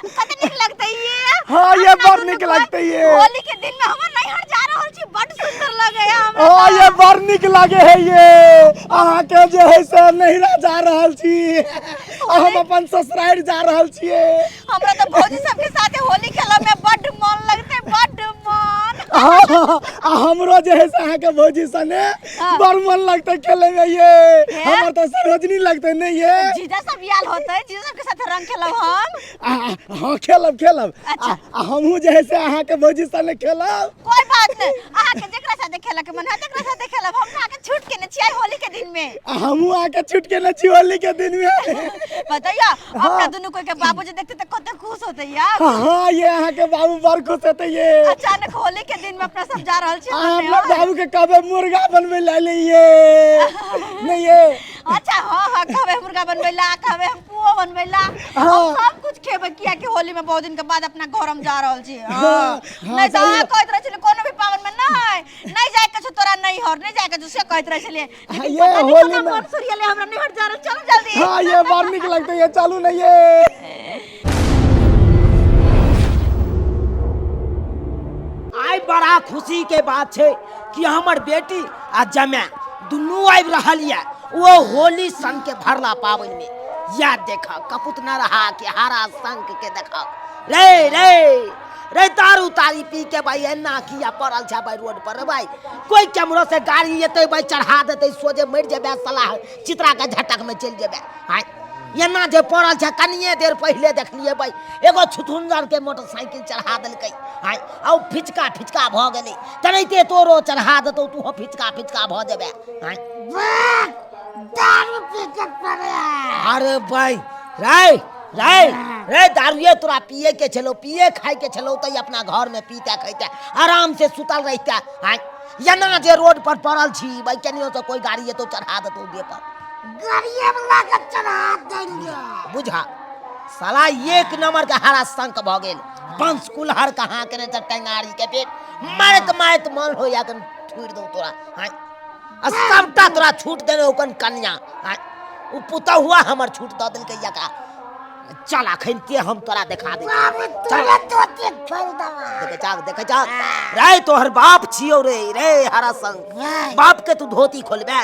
कते निक लगते ये। हाँ ये बड़ निक लगते ये। होली के दिन में हम नहीं हट जा रहल छी, बड़ सुंदर लगे है हमरा। हाँ ये बड़ निक लगे है ये। अहाँ के जे है से नहिरा जा रहल छी, हम अपन ससुराल जा रहल छिए। हमरा तो भौजी सबके साथे होली खेला में बड़ मन लगते, बड़ मन। हमरो जे है से अहाँ के भौजी सने बड़ मन लगते खेले में ये। हमर तो सरोजनी लगते नहीं ये। जीजा सब याल होते, जीजा सब के साथे रंग खेलब हम। हाँ खेलब खेलब। अच्छा हमहू जे है से अहाँ के भौजी सने खेलब। कोई बात नहीं, अहाँ के जेकरा साथे खेला के मन है तेकरा साथे खेलब। हम आके छूट के न छियै होली के दिन में। हमहू आके छूट के न छी होली के दिन में। बताइया अपना दोनों कोई के बाबूजी देखते त कते खुश होते यार। हाँ ये अहाँ के बाबू बड़ खुश होते ये। अचानक होली के दिन में अपना सब जा रहल छी। अपना बाबू के कबे मुर्गा बनवे ला लिए नहीं ये। अच्छा हां कहबे मुर्गा बनवेला, कहबे हम पुओ बनवेला, हम सब कुछ खेबे किया कि होली में बहुत दिन के बाद अपना घर हम जा रहल छी। नहीं तो आ कहत रह छले कोनो भी पावन में नहीं जाए के छ तोरा नहीं हर नहीं जाए के से कहत रह छले। ये होली में सूर्य ले हमरा नहीं हट जा रहल, चलो जल्दी। हां ये बड़ निक लगते ये, चलू नहीं ये। आई बड़ा खुशी के बात है कि हमर बेटी आ जमाई दुनू आबि रहल है वो होली संग के भरला पावन में। या देखा कपुत न रहा कि हरा संग के देखा रे रे रे दारू तारी पी के भाई एना किया पड़ल छ भाई रोड पर भाई। कोई कैमरा से गाड़ी एते भाई चढ़ा देते सोझे मर जेबे सलाह चित्रा के झटक में चल जेबे। हां एना जे पड़ल छ कनिए देर पहले देखलिए भाई एगो छुथुंजर के मोटरसाइकिल चढ़ा देलकै। हां औ फिचका फिचका भ गेलै तनैते तोरो चढ़ा देतौ तू हो फिचका फिचका भ जेबे। हां दारू पी के पड़े। अरे भाई रे रे रे दारूए तोरा पिए के चलो, पिए खाए के चलो तो अपना घर में पीते खाते आराम से सुतल रहते। हां एना जे रोड पर पड़ल छी भाई केनियो से कोई गाड़ी तो चढ़ा देतौ दे पर गाड़िए वाला के चढ़ा देंगे। बुझा साला एक नंबर के हरा संक भ गेल। पंच कुल्हर कहां के ने टंगारी के पेट मारत मारत मन हो या कन ठुर दो तोरा। हां आ सबटा तोरा छूट देने ओकन कन्या। हां उ पुता हुआ हमर छूट द देल के यका। चल अखन के हम तोरा दिखा दे। चल तो ते खोल दवा देखे जाग रे तोहर बाप छियो रे रे हरा संग बाप के तू धोती खोलबे।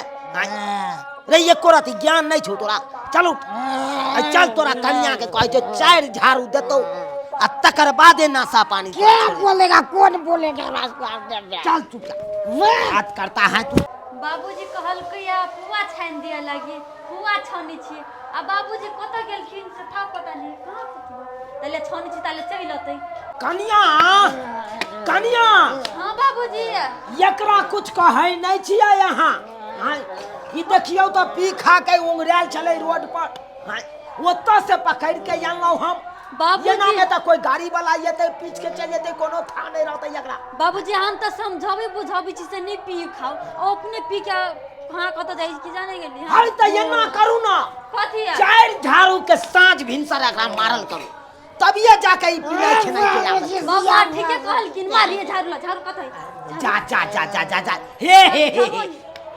रे एको राती ज्ञान नहीं छो तोरा। चल उठ चल तोरा कन्या के कहे जो 4 झाड़ू देतो आ तकर बादे नासा पानी क्या बोलेगा, कौन बोलेगा? चल चुप बात करता है तू। बाबूजी कहल कया पुआ छान दिया लगी, पुआ छानी छी आ बाबूजी कत गेलखिन से था पता नहीं कहां पुछबो तले छानी छी तले चल अतै। कन्या कन्या हां बाबूजी एकरा कुछ कहे नहीं छिया यहां। हां ई देखियो तो पी खा के उंगराल चले रोड पर। हां ओत्ता से पकड़ के आनलो हम बाबूजी। ये ना में तो कोई गाड़ी वाला येते पीछ के चल जेते कोनो था नहीं रहते एकरा। बाबूजी हम तो समझाबे बुझाबे छी से नहीं पी खाओ और अपने पी के कहां कत जाई की जाने गेली। अरे त एना करू ना कथि 4 झाड़ू के साँझ भिनसर एकरा मारल करू तबिए जाके ई पीले खिनाई के आवे। बाबा ठीके कहलखिन मारिए झाड़ू ला झाड़ू कतै जा जा जा जा जा जा हे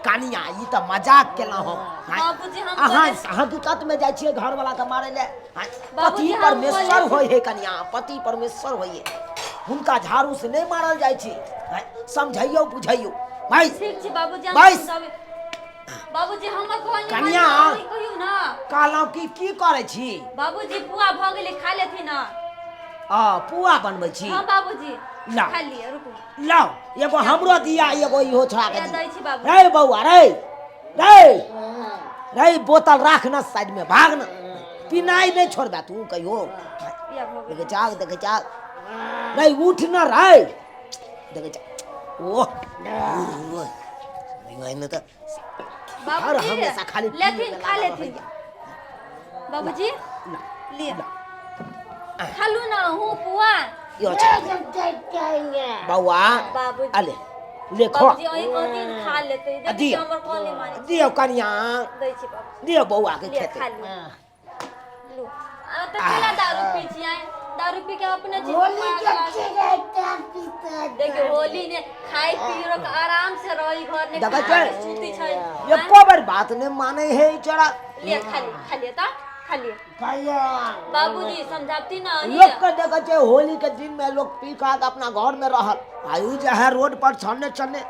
कानिया ई त मजाक केला हो। बाबूजी हम अहाँ हकीकत में जाय छियै घर वाला के मारे ले। पति परमेश्वर होय है कन्या, पति परमेश्वर होय है हुनका झाड़ू से नहीं मारल जाय छी। समझाइयो बुझाइयो भाई। ठीक छी बाबूजी हम भाई समझाबे। बाबूजी हमर कहनी कन्या कहियो ना कहलौ की करे छी। बाबूजी पुआ भ गेलै खा लेथि ना। पुआ बनबै छी। हां बाबूजी ला खा लिए रुकू लाओ एगो हमरो दिया एगो इहो छोड़ा के दै छी बाबू। रे बौआ रे रे रे बोतल राख ना साइड में भाग ना पिनाई नहीं छोड़बा तू कहियो। देखे जाग रे उठ ना रे देखे जा ओ नहीं तो बाबूजी हमेशा खाली लेथिन खा लेथिन। बाबूजी ले खालू ना हूं पुआ यो बौआ बाबूजी अले ले खो बाबूजी ओई को दिन खा लेते देखिए हमर कोने माने दियो कन्या दै छी बाबू दियो बौआ के ले खेते। खा लो आ त केला दारू पी छी आए दारू पी के अपने जी होली के पीते देखिए होली ने खाई पी रो के आराम से रही घर ने सूती छै ये कोबर बात ने माने है चला ले खा ले त खालिए कहिया बाबूजी समझाती ना लोग के देखे छे होली के दिन में लोग पी खा के अपना घर में रहल आयु जे है रोड पर छन्ने छन्ने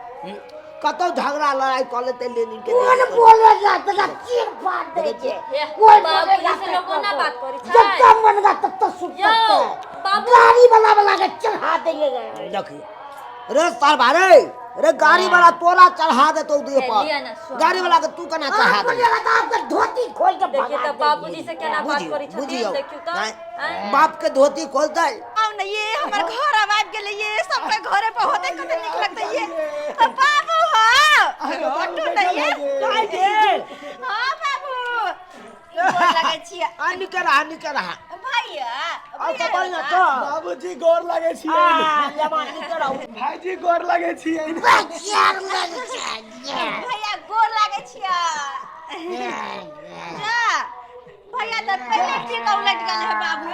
कतो झगड़ा लड़ाई कर लेते लेनिन के कौन बोलेगा तेरा चीर फाड़ देंगे कोई बाबूजी से लोगों ना बात करी जब तक बनेगा तब तक सुन यो, सकता है बाबू- गाड़ी वाला के चढ़ा देंगे देखिए रे सर भारे रे गाड़ी वाला तोला चढ़ा दे तो दिए लिया ना, पर सुन। गाड़ी वाला के तू कना चढ़ा दे बोलेगा तो आपका धोती खोल के देखिए भगा तो बाबूजी से क्या ना बात बुझियो करी छथिन बुझियो देखियो तो नहीं, हैं? बाप के धोती खोल दे आओ ना ये हमर घर आवाज गेले ये सबके घरे पे होते कते निक लगता ये बाबू हो हटो ना ये काहे के हां बाबू गोर लागै छी आ निकर रहा भैया आ सब ना तो बाबूजी गोर लगे छी आ जवान निकर आओ भाईजी गोर लगे छी चार लग जाए भैया गोर लागै छी जा भैया तो पहले ठीक उलट गेल है बाबू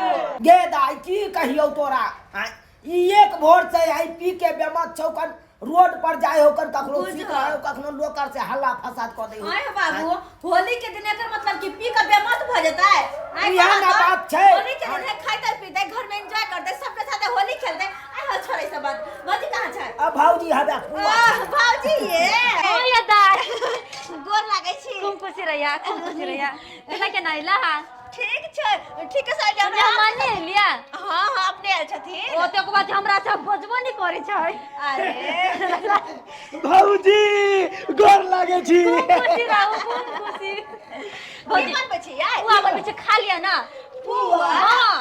गे दाई की कहियो तोरा हाँ? ई एक भोर से आई पी के बेमत चौकन रोड पर जाए होकर कखनो सीख रहे हो कखनो लोकर से हल्ला फसाद कर दे आय बाबू होली के दिन एकर मतलब कि पी के बेमत भ जेतै आय यहाँ ना बात छै। होली के दिन खाइते पीते घर में एंजॉय करते सबके साथे होली खेलते आय हो छोड़ै सब बात बाजी कहां छै अब भौजी हबे फुआ भाऊजी ये ओ ये दाई गोर लागै छी खूब खुशी रहिया एला के ना इला ठीक छै ठीक है सर हमरा माने लिया हां हां अपने आयल छथिन ओ ते के बाद हमरा से बजबो नहीं करे छै अरे बाबूजी गोर लगे छी खूब खुशी रहू खूब खुशी भौजी मन पे छी आय वो अपन पीछे खा लिया ना पुआ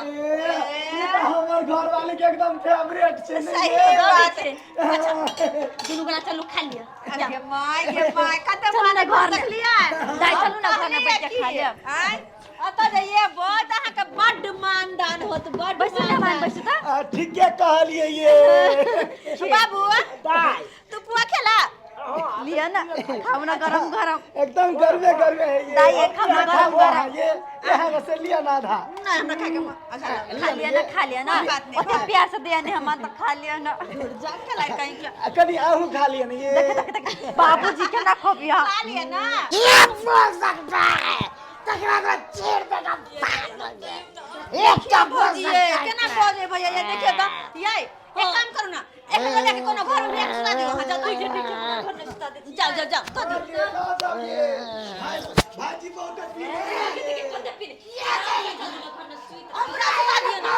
ये तो हमर घर वाले के एकदम फेवरेट छै सही नहीं बात है दुनु गना चलू खा लिया ये माय कते चलो ना घर में। देख लिया दाई चलू ना घर में बैठ के खा लेब आय अत जाइए बहुत अहाँ के बड मानदान होत बड बैसू ना मान बैसू तो ठीक है कहलिए ये बाबू दाई तू पुआ खेला लिया ना खाओ ना गरम गरम एकदम गर्मे गर्मे है ये दाई एक खाओ ना गरम गरम ये यहाँ से लिया ना था ना हमरा खा के अच्छा खा लिया ना कोई बात नहीं। ओते प्यार से दिया ने हम तो खा लिया ना जा खेला कहीं क्या कभी आहू खा लिया ना ये बाबूजी के ना खोबिया खा लिया ना ये बोल सकता है तकरा को चीर देगा फाड़ देंगे एक क्या बोल भौजी सकता ये है केना भौजी भैया ये देखिए तो ये एक काम करू ना एक ले जाके कोनो घर में एक सुता दियो हां जा तू घर में सुता दे जाओ जाओ जाओ तो दियो भाजी बहुत हमरा सुता दियो ना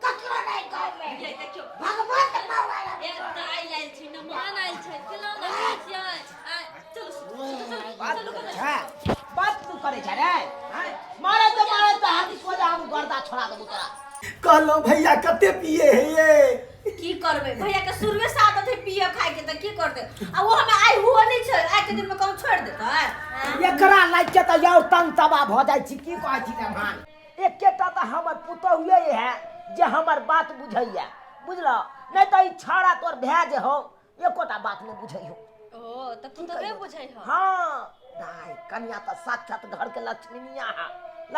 ककरो नहीं गाँव में ये देखियो भगवान का नाम आया एक दाई आइल छै न मान आइल छै केना ना छियै चलो बात तू करे छ रे हाँ? मारे तो हाथ सोजा हम गर्दा छोड़ा देबू तोरा कहलो भैया कते पिए है ये की करबे भैया के शुरुए से आदत है पिए खाए के त की करते आ वो हमें आई हुआ नहीं छै आज के दिन में कौन छोड़ देता है एकरा लाग के त यार तन तबा भ जाय छी की कहै छी रे भान एकेटा त हमर पुतहुए है जे हमर बात बुझैया बुझलो नहीं त ई छाड़ा तोर भै जे हो एकोटा बात नहीं बुझैयो ओ त तू तो बे बुझै हो हाँ दाई कन्या त साक्षात घर के लक्ष्मीनिया है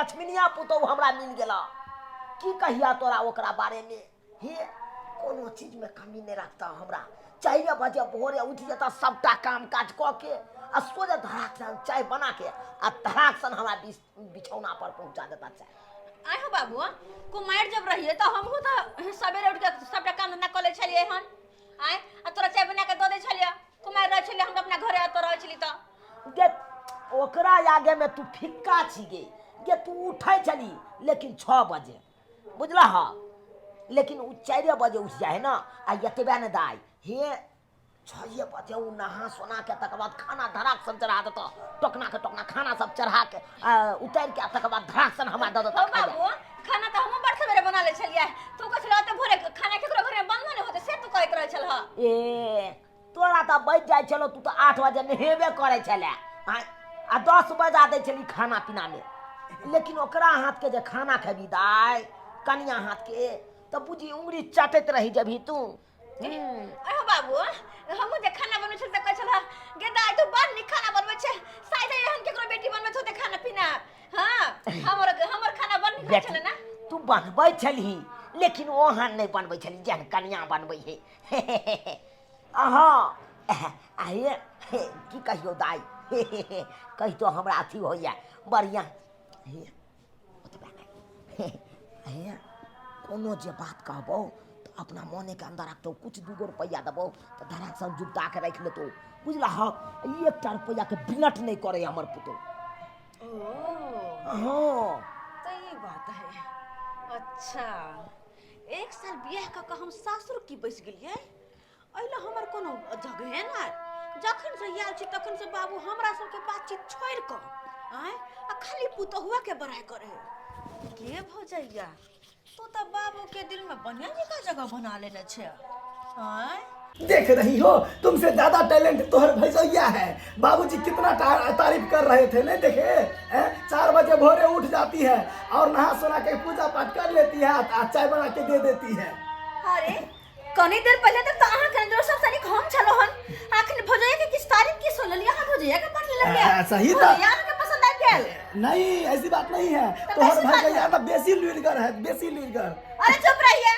लक्ष्मीनिया पुतहु हमरा मिल गेला की कहिया तोरा ओकरा बारे में हे कोनो चीज में कमी नहीं रखता हमरा 4 बजे भोरे उठ जाता सबटा काम काज क के आ सोजा धड़ाक से चाय बना के आ धड़ाक सन हमरा बिछौना पर पहुंचा देता चाय आय हो बाबू कुमार जब रहिए तो हम हो तो सवेरे उठ के सबटा काम धंधा कर ले छलिए हन आय आ तोरा चाय बना के द दे छलिए कुमार रह छलिए हम अपना घरे आत रह छली त गे ओकरा आगे में तू फिक्का छी गे तू उठै छली लेकिन 6 बजे बुझला हा लेकिन उ 4 बजे उठ जाए ना आ यतबे न दाई हे 6 बजे उ नहा सोना के तक बाद खाना धड़ाक सब चढ़ा देता टोकना के टोकना खाना सब चढ़ा के उतार के तक बाद धड़ाक सन हमरा द देता हो बाबू खाना तो हम बड़ सवेरे बना ले छलिए तू कह छला त भोरे खाना केकरो घरे बनलो नहीं होते से तू कहत रह छल ह ए तोरा त बैठ जाय चलो तू त 8 बजे नहेबे करे छले आ 10 बजा दे छली खाना पीना में लेकिन ओकरा हाथ के जे खाना खेबी दाई कनिया हाथ के त बुझी उंगली चाटत रही जभी तू अहो बाबू हम जे खाना बनबै छल त कह छल गे दाई तू बड़ नीक खाना बनबै छै शायद हम केकरो बेटी बनबै होते खाना पीना हां हमर खाना बड़ नीक छल ना तू बनबै छलही लेकिन ओहन नहीं बनबै छली जेहन कनिया बनबै है अहाँ आये की कहियो दाई कही तो हमरा अथी होइया बढ़िया हे कोनो जे बात कहबो तो अपना मने के अंदर रखतो, कुछ 2 रुपया देबो तो धड़ाक सब जुटा के रख लेतो, बुझला। हाँ 1 रुपया के बिनट नहीं करे हमर पुतो। हाँ तो ये बात है। अच्छा 1 साल बियाह का हम सासुर की बस गेलिए, अइला हमर कोनो जगह है ना। जखन से आयल छी तखन से बाबू हमरा सबके बातचीत छोड़ क आय आ खाली पुतहुआ के बड़ाई करे। के भौजैया तू तो बाबू के दिल में बढ़िया जगह जगह बना लेने छे। आय देख रही हो, तुमसे ज्यादा टैलेंट तोहर भैया है। बाबूजी कितना तारीफ कर रहे थे, नहीं देखे? 4 बजे भोरे उठ जाती है और नहा सोना के पूजा पाठ कर लेती है, चाय बना के दे देती है। अरे कनी देर पहले तक तो अहाँ के अंदर सब सारी घम चलो हन, आखिर भौजैया के किस तारीफ की सुन लिया। भौजैया के पढ़ ले गया सही था। भौजैया के पसंद आ गेल। नहीं ऐसी बात नहीं है, तोहर भैया तो बेसी लुइरगर है, बेसी लुइरगर। अरे चुप रहिए।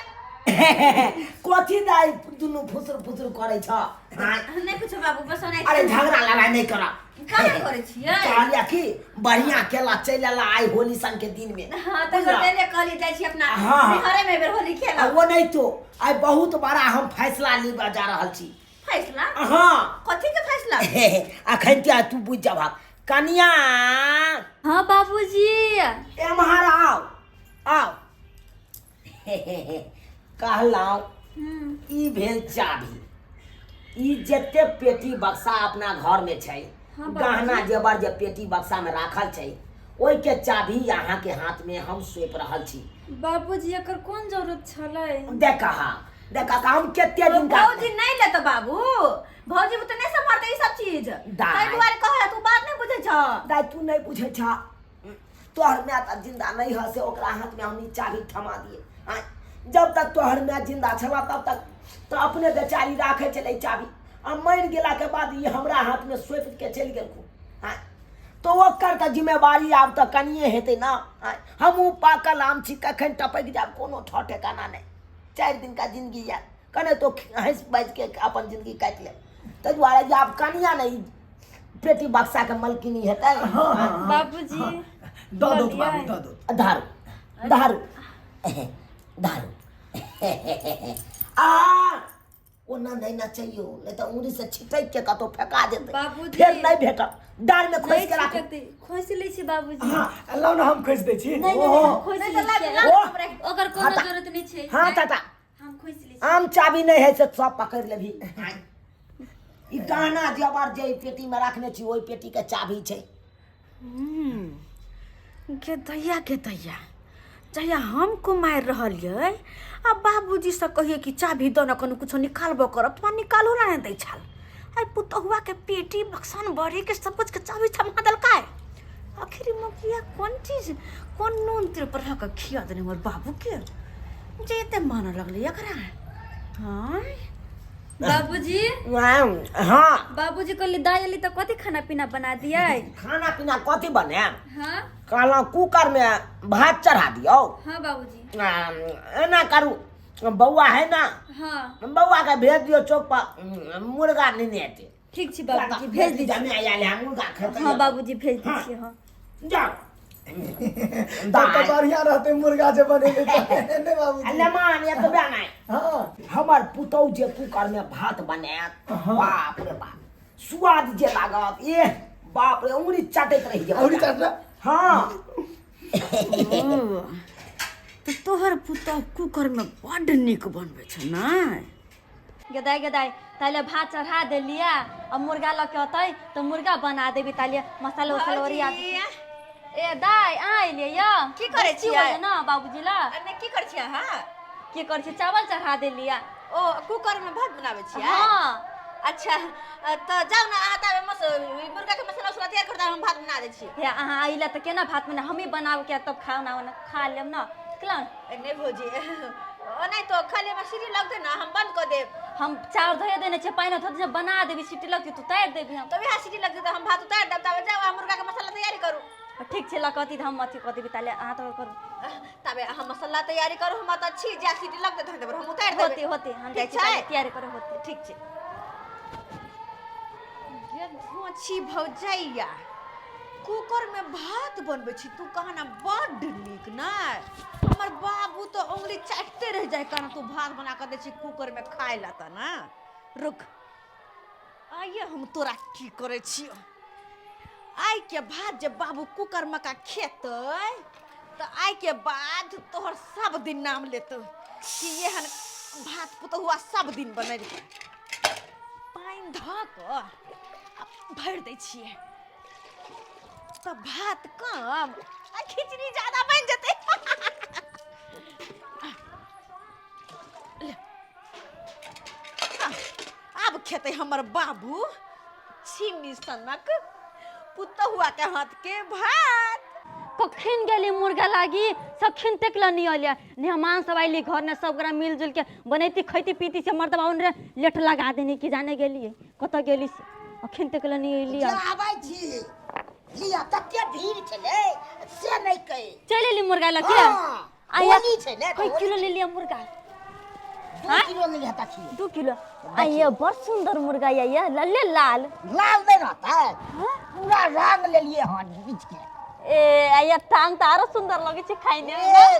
कथी दाई दुनु फुसुर करे छ? नहीं कुछ बाबू बस नहीं। अरे झगड़ा लड़ाई नहीं करा। काहे करे छियै? कहलिया कि बढ़िया केला चलेला आई होली सन के दिन में। हां तो कहले कहली जाय छी अपना हाँ। घरे में बेर होली खेला। वो नहीं तो आई बहुत बड़ा हम फैसला लेबा जा रहल छी। फैसला? हाँ कथी के फैसला? अखन क्या तू बुझ जा भाग। कनिया हाँ बाबूजी। ए महारा आओ कहलाओ ई भेल चाभी। ई जते पेटी बक्सा अपना घर में छै, गहना जेवर जे पेटी बक्सा में राखल छै, ओई के चाभी यहाँ के हाथ में हम सौंप रहल छी। बाबूजी एकर कोन जरूरत छलै? देखा हम केते दिन का भौजी नहीं ले तो बाबू, भौजी तो नहीं संभालते ई सब चीज। दाई। ताई दुआरे कहला तू बात नहीं बुझे छ। दाई तू नहीं बुझे छ, तोहर में त जिंदा नहीं ह से ओकरा हाथ में हम चाभी थमा दिए। जब तक तोहर में जिंदा छला तब तक तो अपने बेचारी राखे चले चाभी। अब मर गेला के बाद ये हमरा हाथ में सौंप के चल गेल को। तो ओकर त जिम्मेवारी आब त कनिए हेते ना। हमहू पाकल आम छी, कखन टपक जाब कोनो ठौ ठिकाना नहीं। 4 दिन का जिंदगी है, कने तो हंस बाज के अपन जिंदगी काट ले। त दुआरे जे आब कनिया नहीं पेटी बक्सा के मलकिनी हेतै। बाबूजी दो बाबू दो। दारू ओना नहीं ना चाहिए, नहीं तो उंगली से छिटक के कतो फेंका देते। बाबूजी। फिर नहीं भेटत, डाल में खोस के राख। खोस लै छी बाबूजी। हाँ अल्लाह ना हम खोज दे छी। खोस नहीं लै तो छी। लाग ओकर कोनो जरूरत नहीं छै। हाँ चाचा हम खोस लै छी। आम चाबी नहीं है से सब पकड़ लेभी। ई गहना जेवर जे पेटी में रखने छी ओई पेटी के चाबी छै। के दैया जहिया हमको मार रहल ये आ बाबूजी से कहिए कि चाभी दो न कनु कुछ निकालबो करत तो निकालो ना दै छल। आई पुतहुआ के पेटी बक्सन बड़ी के सब कुछ के चाभी थमा दल काय। आखिर मकिया कौन चीज कौन नून तेरे पर हक खिया देने मोर बाबू के जेते मान लगले एकरा। हां बाबूजी हाँ बाबूजी कहली दाई अली तो कथी खाना पीना बना दिए? खाना पीना कथी बने? हाँ कहला कुकर में भात चढ़ा दियो। हाँ बाबूजी। एना करू, बउआ है ना, हाँ बउआ के भेज दियो चौक पर मुर्गा लेने आते। ठीक छै बाबूजी भेज दीजिए। जमे आया मुर्गा खेते। हाँ बाबूजी भेज दीजिए। हाँ जाओ तो बढ़िया रहते मुर्गा जे बनेले ने बाबूजी। अल्ले मान ये तो बना है। हाँ हमर पुतौ जे कुकर में भात बनात, बाप रे बाप स्वाद जे लागत, ए बाप रे उंगली चाटैत रही जे। औरी चाटना। हाँ तो तोहर पुतह कुकर में बड़ निक बनबे छ ना। गदाई ताले भात चढ़ा देलिया, अब मुर्गा लके अतै तो मुर्गा बना देबी। ताले मसाला वसाला ओरिया ए दाई आइले य की करे छियै? ना बाबूजी ला अने की कर छियै? हां की कर छी? चावल चढ़ा देलिया। ओ कुकर में भात बनावे छियै? हाँ अच्छा तो जाओ ना आता में मुर्गा के मसाला उसला तैयार कर दे, हम भात बना दे छी। हे अहाँ आइला तो केना भात बना हम ही बनाव के तब खाना वाना खा लेम ना। कला नहीं भौजी ओ नहीं तो खाली में सीटी लग दे ना, हम बंद कर देब। हम चाउर धोए देने छे पानी धो दे बना देबी, सीटी लगती तो तैर देबी। हम तो भी सीटी लग दे तो हम भात उतार देब। तब जाओ मुर्गा के मसाला तैयारी करू। ठीक छे लकती हम अथी कर देबी। ताले अहाँ तो कर तबे हम मसाला तैयारी करू, हम त छी जा सीटी लग दे देब, हम उतार देब। होती हम जाई ठीक छै? तैयारी करे होती। ठीक छै। ये भोची भौजैया कुकर में भात बनबे छी, तू कहना बड़ नीक ना। उंगली चाटते रह जाए कारण तू भात बना कर दे छी कुकर में खाए लाता ना। रुक आइए हम तोरा की करे छियो। आई के बाद जब बाबू कुकर में का खेतै तो आई के बाद तोहर सब दिन नाम लेतो कि ये हन भात पुतहुआ सब दिन बने पानी ध क भर दै छिए तो भात कम आ खिचड़ी ज्यादा बन जते। अब खेते हमर बाबू छिमी सनक पुतहुआ के हाथ के भात। कखन गेली मुर्गा लागी सखन तक नहीं अलिया मेहमान सब आइली घर ने सब गरा मिलजुल के बनैती खैती पीती से मर्दबा उन लेट लगा देनी कि जाने गेली कत गेली अखन तक नहीं अलिया आबै छी लिया तते भीड़ छले से नहीं कहे चल एली मुर्गा लगे आया छै ने कई किलो ले लिया मुर्गा 2 किलो ले लेता छी 2 किलो आइए बड़ सुंदर मुर्गा ये लल्ले लाल लाल नहीं रहता है पूरा रंग ले लिए हां बीच के ए आइए टांग तारो सुंदर लगे छै खाइ ने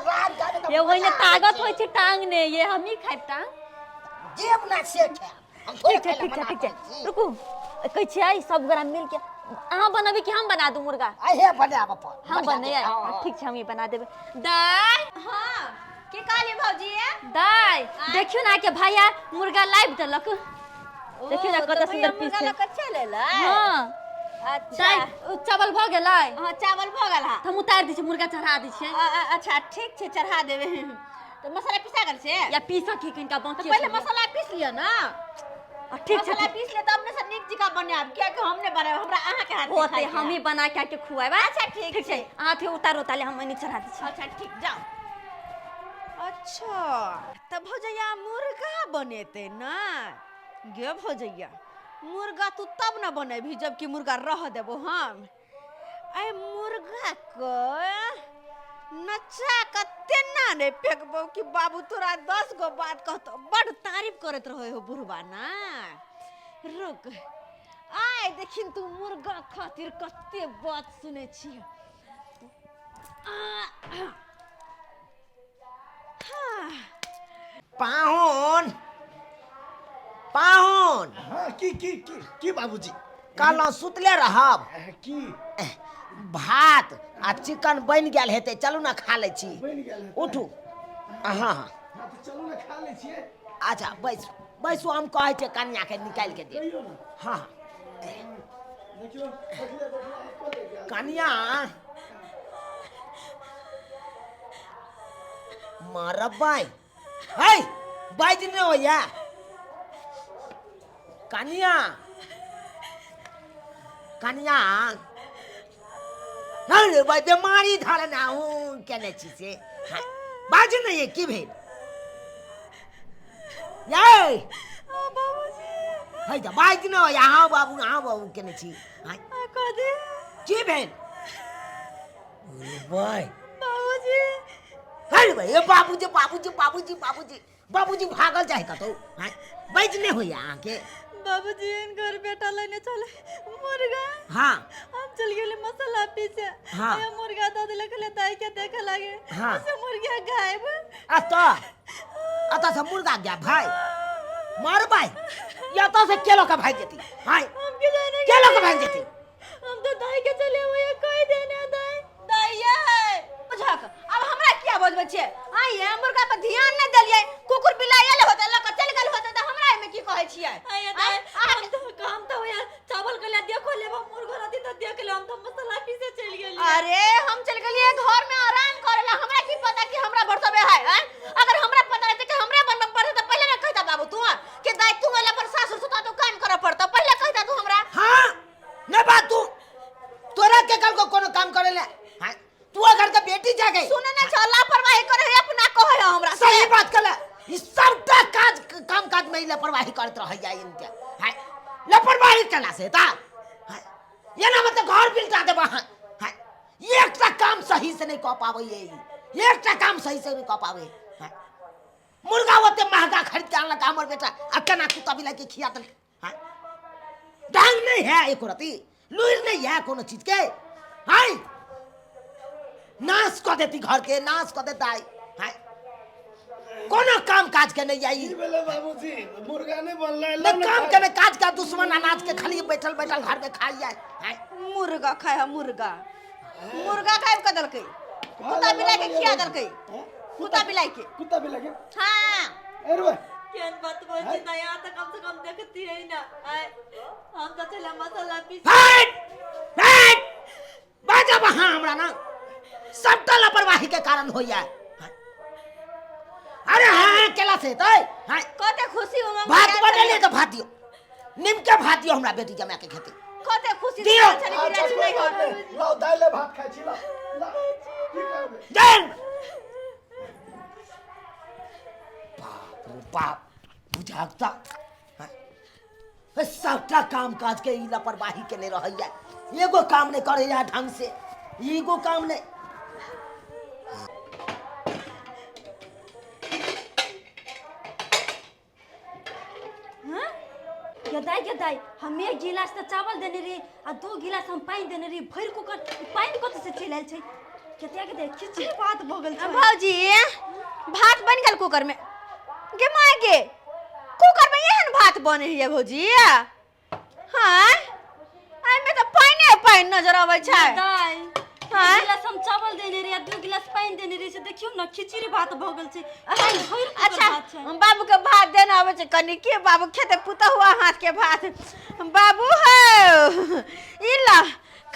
रात का ये वही ताकत होय छै टांग ने ये हम ही खाइ टांग जेब ना से है हम थोड़े ठीक है रुकू कह छै सब गरा मिल के अहाँ बनाबी कि हम बना दू मुर्गा अहे बनाब अपन हम बने ठीक छै हम ही बना देबे दाई हां की कहली भौजी दाई देखियो ना के भैया मुर्गा लाइव देलक देखियो ना कत सुंदर पीस मुर्गा है लक चलेला। हां अच्छा चावल भ गेलै हां चावल भ गेल हा हम उतार दी छै मुर्गा चढ़ा दी छै अच्छा ठीक छै चढ़ा देबे तो मसाला पिसा गेल से या पीसा की कनिका तो बाकी पहले मसाला पीस लियो ना ठीक छै मसाला पीस ले तब ने से नीक जिका बनाब क्या कि हमने बनाब हमरा अहाँ के हाथ ओते हम ही बना के खुआबा अच्छा ठीक छै अहाँ थे उतारो ताले हम नहीं चढ़ा दी छै अच्छा ठीक जाओ। अच्छा तब भौजैया मुर्गा बनेते ना गे भौजैया मुर्गा तू तब ना बनेबी जबकि मुर्गा रह देबो हम आई मुर्गा को नचा के तेना ने फेंकबो कि बाबू तोरा 10 गो बात कहतो बड़ तारीफ करत रहे हो बुढ़वा ना। रुक आय देखिन तू मुर्गा खातिर कते बात सुने छी। पाहुन पाहुन हाँ की बाबूजी काल सुतले रहब की भात आ चिकन बन गेल हेतै चलू ना खा लै छी बन गेल है उठू हाँ हाँ तो चलू ना खा ले छिए अच्छा बैसू हम कहै छै कन्या के निकाल के दे कहियो ना हाँ देखियो देखिए कन्या मरबाई है बाज नहीं हो या कन्या कन्या अरे भाई बीमारी धरना हूँ केने छी से बाज नहीं है की भेल ये बाबूजी है त बाज न यहाँ बाबू केने छी हाय कदे की भेल अरे भाई बाबूजी अरे भाई बाबूजी भागल जाए कतो हाय बाज नहीं हो यहाँ के बाबूजी इन घर बेटा लेने चले मुर्गा हाँ हम चल गेले मसाला पीसे हाँ। ये मुर्गा दो दिले खले दाई के देखे लागे हाँ। से मुर्गा गायब अता से मुर्गा गया भाई मार भाई या तो से केलो का भाई जेती हाय हम के जाने केलो का भाई जेती हम तो दाई के चले हुए कोई देने दाई ये बुझक अब हमरा क्या बजबे छे आई ये मुर्गा पर ध्यान न देलिए कुकुर बिलाई आले होता लक चल गेल होता त हमरा में की कहै छियै हम तो यार चावल के लिए देखो लेबो मुर्गा रहती तो देख ले हम तो मसाला पीसे चल गेली अरे हम चल गेलिए घर में आराम करेला हमरा की पता कि हमरा बरसबे है अगर हमरा पता रहते कि हमरा बनबे पड़े तो पहले न कहता बाबू तू कि दाई तू वाला पर सासुर सुता तो काम करे पड़ता पहले कहता तू हमरा हाँ न बात तू तोरा के कल को कोनो काम करे ले हाय तू अगर के बेटी जा गई सुने न छ लापरवाही करे है अपना कहे हमरा सही बात कले ई सबटा काम काज में लापरवाही करत रह जाए इनके हाय लापरवाही कला से ता हाय ये ना मतलब घर बिल्टा दे हाय हाय एकटा काम सही से नहीं कर पावे ये एकटा काम सही से नहीं कर पावे हाय मुर्गा होते महंगा खरीद के आनला हमर बेटा अकेना कुत्ता बिला के खिया दल हाय डांग नहीं है एको रती लुइर नहीं है कोनो चीज के हाय नाश कर देती घर के नाश कर देता है कोनो काम काज के नहीं आई की बोले बाबूजी मुर्गा नहीं बनला न काम के न काज का दुश्मन अनाज के खाली बैठल बैठल घर में खाई जाए हैं? मुर्गा खाए है मुर्गा मुर्गा खाए का दल के कुत्ता बिलाई के खिया दल के कुत्ता बिलाई के कुत्ता भी लगे हां अरे केन बात बोल जीता यहां तक कम से कम देखती है ना हम तो चला मसाला पीस हट बाजा वहां हमरा ना सबटा लापरवाही के कारण हो जाए अरे हां केला से तय हां कते खुशी हो भात बनले तो भात दियो निम के भात दियो हमरा बेटी जमा के खेती कते खुशी दियो। चली बिराजी नहीं घर लाओ दाइले भात खाइ छी ला की करबे जैन बाप रे बाप बुझाता सबटा काम काज के ई लापरवाही के ले रहैया एगो काम नहीं करे या ढंग से एगो काम नहीं गदाई हम एक गिलास तो चावल देने रही आ 2 गिलास हम पानी देने रही भर कुकर पानी कत से चलाल छै केते खिचड़ी भात भगल छै भौजी भात बन गेल कुकर में गे माय गे कुकर में एहन भात बने है भौजी हां आई में तो पानी नजर आवे छै दाई हां गिलास हम चावल देने रही 2 गिलास पानी देने रही से देखियो ना खिचड़ी भात भगल छै अच्छा बाबू के भात देना आवे छै कनी के बाबू खेते पुता हुआ हाथ के भात बाबू हो इला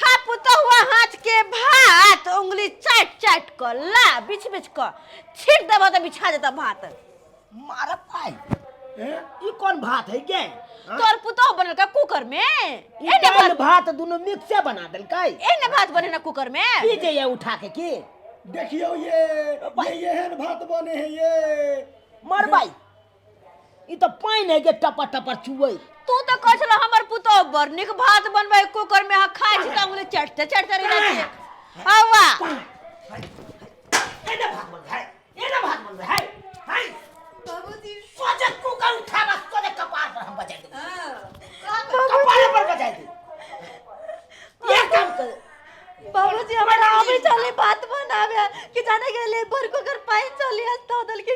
खा पुता हुआ हाथ के भात उंगली चाट कर ला बिछ कर छीट देबो तो बिछा देता भात मारा पाई ई कौन भात है के तोर पुता बनल का कुकर में एने भात दोनों मिक्स से बना देल काई एने भात बने ना कुकर में पीजे ये उठा के की देखियो ये एहन भात बने है ये मर भाई ई तो पानी है के टपा टपा चुवई तू तो कह छला हमर पुतो बड़ निक भात बनबै कुकर में हा खाइ छी त उंगली चटते रह जाय छै आवा एने भात बन है हाय बाबूजी सोचे कुकर उठा बस सोचे कपार पर हम बजा दे कपार पर बजा दे ये काम कर बाबूजी हमरा आबै चले भात बनावे कि जाने गेले भर कुकर पानी चली हस्ता दल के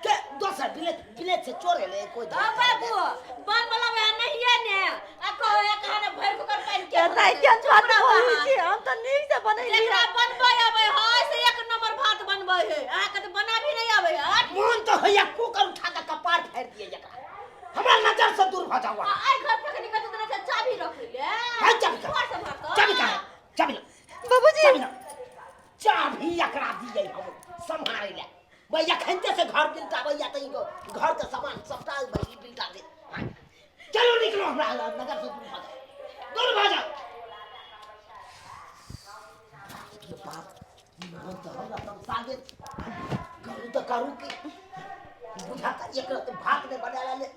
के दोसर बिलेट से चोरे ले कोई बाबू बन वाला वे नहीं है ने आ को एक हाने भर कुकर पानी के दाई के भात बोलै छी हम तो नीक से बनैली एकरा बनबै आबै हाय से एक नंबर भात बनबै है आ के तो बना भी नहीं आबै हट मन तो हैया कुकर उठा के कपार फेर दिए जकरा हमरा नजर से दूर भ जावा आई घर पे कनी कत तरह से चाबी रख ले हाय चाबी चाबी बाबूजी चाबी एकरा दिए हम संभाले ले भैया खंते से घर बिलता भैया तई को घर का सामान सबटा भई बिलता दे चलो निकलो हमरा नगर से दूर भाग जा बाप मन तो हमरा सब सागे करू की बुझाता एक भात ने बना ले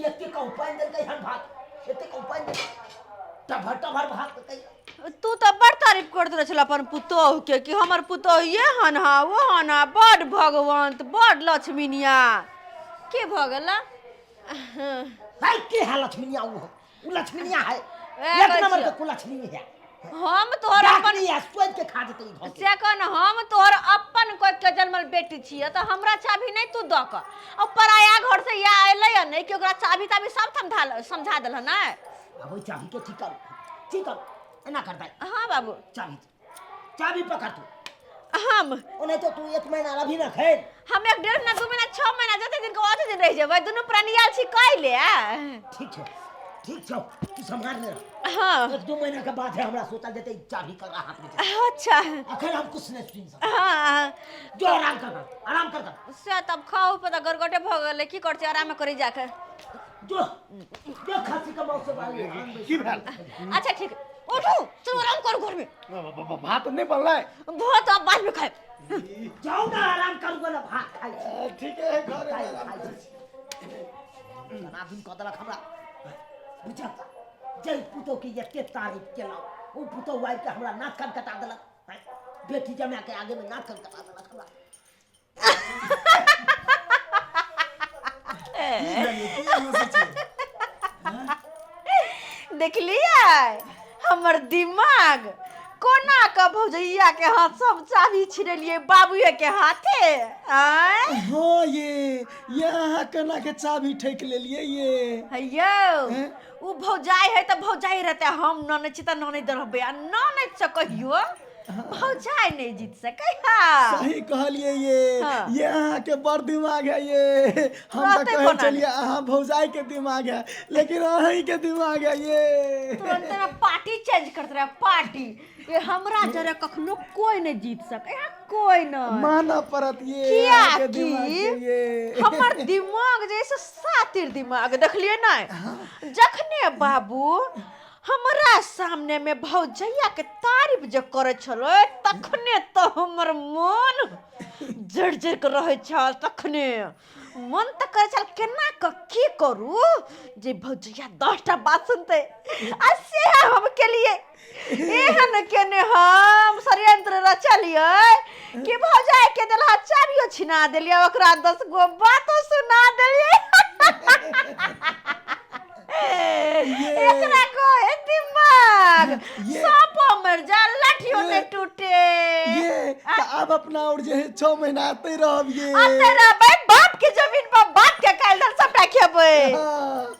ये के का उपाय दे कई हन भात एते का उपाय दे टभर भात कई तू तो बड़ तारीफ कर दे छला अपन पुतोह के कि हमर पुतोह ये हनहा वो हना बड़ भगवंत बड़ लक्ष्मीनिया के भगला भाई के है लक्ष्मीनिया वो लक्ष्मीनिया है ए, एक नंबर के कुलक्ष्मी है हम तोहर अपन या सोच के खा देते घर से कन हम तोहर अपन कोई के जन्मल बेटी छिए तो हमरा चाबी नहीं तू द क और पराया घर से या आइले नहीं कि ओकरा चाबी ताबी सब समझा देल ना अब ओई चाबी के ठीक कर एना कर दे हां बाबू चाबी पकड़ तू हम ओने तो तू 1 महीना अभी ना खेल हम 1 डेढ़ महीना 2 महीना 6 महीना जते दिन को आते दिन रह जेबै दोनों प्राणियाल छी कइले ठीक छौ तू संभाल ले हां 1-2 महीना के बाद है हमरा सोचा देते चाबी कर हाथ में अच्छा अखन हम कुछ नहीं सुन सकते हां जो आराम कर से तब खाओ पे गरगटे भ गेले की करछ आराम करी जाके जो खांसी का मौसम आ गया की भेल अच्छा ठीक उठो चलो आराम करो घर में भात नहीं बनला है बहुत अब बाद में खाए जाओ ना आराम करूंगा ना भात खाई ठीक है घर में आराम तना दिन कदला हमरा बुझा जय पुतो की एते तारीफ केला ओ पुतो वाइफ के हमरा नाक कान कटा देलक बेटी जमा के आगे में नाक कान कटा देलक हमरा देख लिया हमर दिमाग कोना का भौजैया के हाथ सब चाबी छिड़लिए बाबूए के हाथे आय हाँ ये अहाँ केना के चाबी ठेक लेलिए ये हैयो उ भौजाई है त भौजाई रहते हम ननद छी त ननद रहबे आ ननद से कहियो भौजाई नहीं जीत सकै हा सही कहलिए ये हाँ। ये अहाँ के बड़ दिमाग है ये हम तो रहते कहे कोना चलिए अहाँ भौजाई के दिमाग है लेकिन अहीं के दिमाग है ये तुरंत में पार्टी चेंज करते रहे पार्टी ये हमरा जरे कखनो कोई नहीं जीत सके है कोई नहीं माना परत ये किया अहाँ के कि दिमाग के ये हमर दिमाग जैसे सातिर दिमाग देखलिए ना जखने बाबू हमरा सामने में भौजैया के तारीफ जे करे छलो तखने तो हमर मन जड़ जड़ के रहे छल तखने मन त करे छल केना क की करू जे भौजैया 10टा बात सुनते आ से हम के लिए एहन केने हम षड्यंत्र रचलिए कि भौजाई के देलहा चाबियो छिना देलिए ओकरा 10 गो बातो सुना देलिए एकरा को है दिमाग ये- सांपो मर जा लाठियों ने टूटे ये तो अब अपना और जे 6 महीना आते रहब ये आ तेरा भाई बाप की जमीन पर बाप के काल दर सब खेबे हाँ,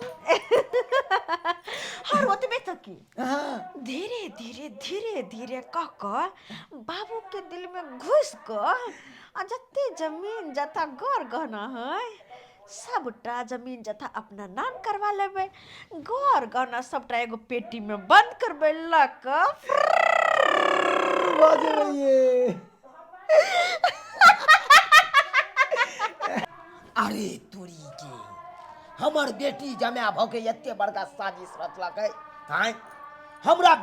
हर ओतबे तक की हाँ, धीरे धीरे धीरे धीरे कह बाबू के दिल में घुस कर आ जते जमीन जता घर गहना है सबटा जमीन जथा अपना नाम करवा लेबे घर गहना सबटा एगो पेटी में बंद करबे लक बाजे रहिए अरे तोरी के हमर बेटी जमा भ के एते बड़का साजिश रचलक है हैं हमरा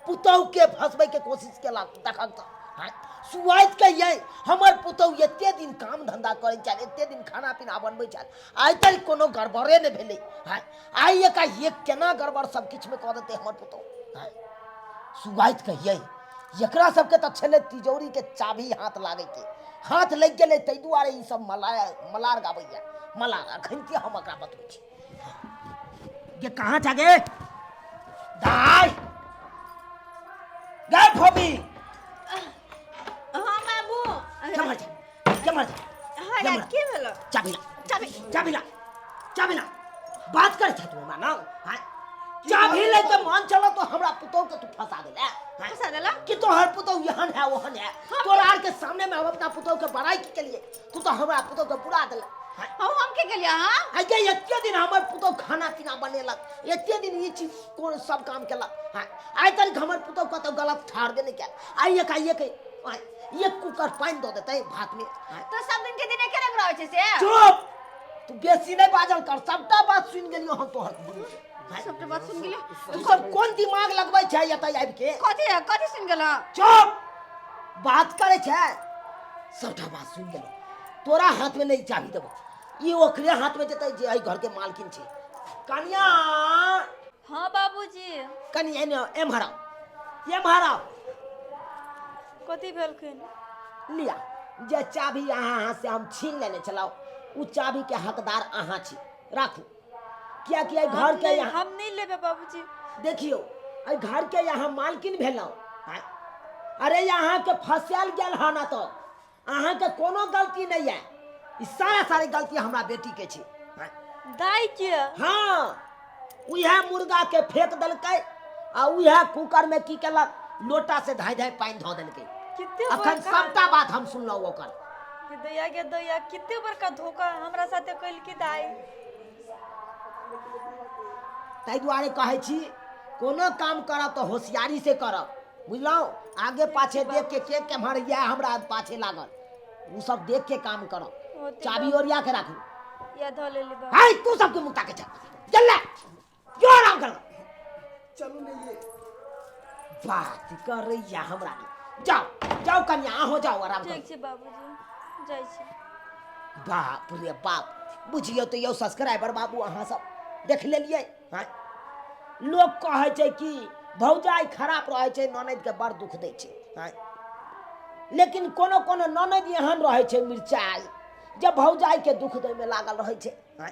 पुतौह के फंसबै के कोशिश केलक देखक त हैं सुआइत के ये हमर पुतौह एते दिन काम धंधा करै छल एते दिन खाना पीना बनबै छल आइ तक कोनो गड़बड़े नहि भेलै हैं आइ एकाएक केना गड़बड़ सब किछ में कऽ देतै हमर पुतौह हैं सुआइत के ये एकरा सबके त छले तिजौरी के चाबी हाथ लागे के हाथ लग गेलै तै दुआरे ई सब मलार गाबैया मलार अखन के हम एकरा बतबै छी ये कहाँ जा गे दाई गे फोबी हां बाबू जमर हां यार की भेलो चाबी ला बात करे छ तू हमरा ना हां चाबी ले के मान चलो तो हमरा पुतौह के तू फंसा देला फंसा देला कि तोहर पुतौह यहन है ओहन है तोरा आर के सामने में हम अपना पुतौह के बड़ाई के लिए तू तो हमरा पुतौह के बुरा देला हम के गेलिया हां आगे एते दिन हमर पुतौह खाना पीना बनेलक एते दिन ये चीज कोन सब काम केलक हां आइ तक हमर पुतौह कतौ गलत ठाड़ देने क्या आइ एकाएक एक कुकर पानी दो देते भात में तो सब दिन के दिन के रंग रहै छै से चुप तू बेसी नहीं बाजल कर सबटा बात सुन गेलियो हम तोहर सबटा बात सुन गेलियो तू सब कोन दिमाग लगबै छै एतै आबि के कथि सुन गेला चुप बात करे छै सबटा बात सुन गेलो तोरा हाथ में नहीं चाबी देबो ई ओकरे हाथ में देतै जे एहि घर के मालकिन छै कन्या हाँ बाबूजी कन्या ने एम्हरा कथी भेलखिन लिया जे चाबी अहाँ हाथ से हम छीन लेने छलाओ उ चाबी के हकदार अहाँ छी राखू क्या कि घर के यहाँ हम नहीं लेबे बाबूजी देखियो एहि घर के यहाँ मालकिन भेलौ अरे यहाँ के फंसायल गेल है ना तो अहाँ के कोनो गलती नहीं है ई सारी गलती हमरा बेटी के छी दाई के हाँ उहे मुर्गा के फेंक देलकै आ उहे कुकर में की केलक लोटा से धाय पानी धो देलकै कितने अखन सबटा बात हम सुनलौ ओकर के दैया कितने बड़का धोखा हमरा साथे कइल की दाई ताहि दुआरे कहै छी कोनो काम करब तो होशियारी से करब बुझलौ आगे पाछे देख के केम्हर या हमरा पाछे लागल उ सब देख के काम करब चाबी ओरिया के राखू या धो ले ली हाय तू सबके मुंह ताके चल ले क्यों आराम कर चलू नहीं ये बात कर रही है हमरा जाओ कन्या हो जाओ आराम कर ठीक छै बाबूजी जाइ छी बाप रे बाप बुझियो तो यो सब्सक्राइबर बाबू अहाँ सब देख लेलिए हाँ लोग कहे छै कि भौजाई खराब रहे छै ननद के बड़ दुख दै छै हाँ लेकिन कोनो कोनो ननद एहन रहे छै मिर्चाई जब भौजाई के दुख दै में लागल रहे छै हाँ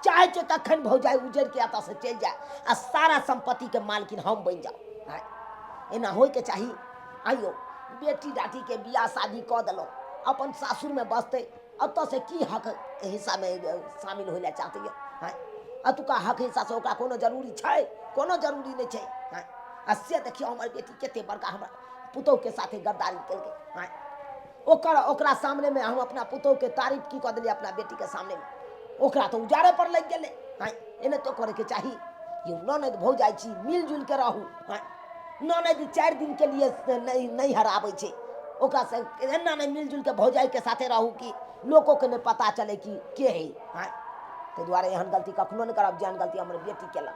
चाहे छै तखन भौजाई उजड़ के एतऽ से चलि जाए आ सारा संपत्ति के मालकिन हम बन जाओ हाँ एना होय के चाहिए। आइयो बेटी डाटी के बियाह शादी कऽ देलहुँ, अपन सासुर में बसते, अत से की हक हिस्सा में शामिल होइले चाहते हैं? अतुका हक हिस्सा से ओकरा कोनो जरूरी छै? कोनो जरूरी नहीं छै। आ से देखियो हमर बेटी कते बड़का हमरा पुतोह के साथे गद्दारी केलकै। ओकरा सामने में हम अपना पुतोह के तारीफ की कऽ देलियै अपना बेटी के सामने में, ओकरा तो उजारे पर लग गेलै। एने तो करे के चाही। ये ननद भौजाई छी, मिलजुल के रहू। ननद 4 दिन के लिए नहीं हराबै छै, ओकरा से एना नहीं मिलजुल के भौजाई के साथे रहू कि लोगों के नहीं पता चले कि के है। ताहि दुआरे एहन गलती कखनो नहीं करब जेहन गलती हमर बेटी केलक।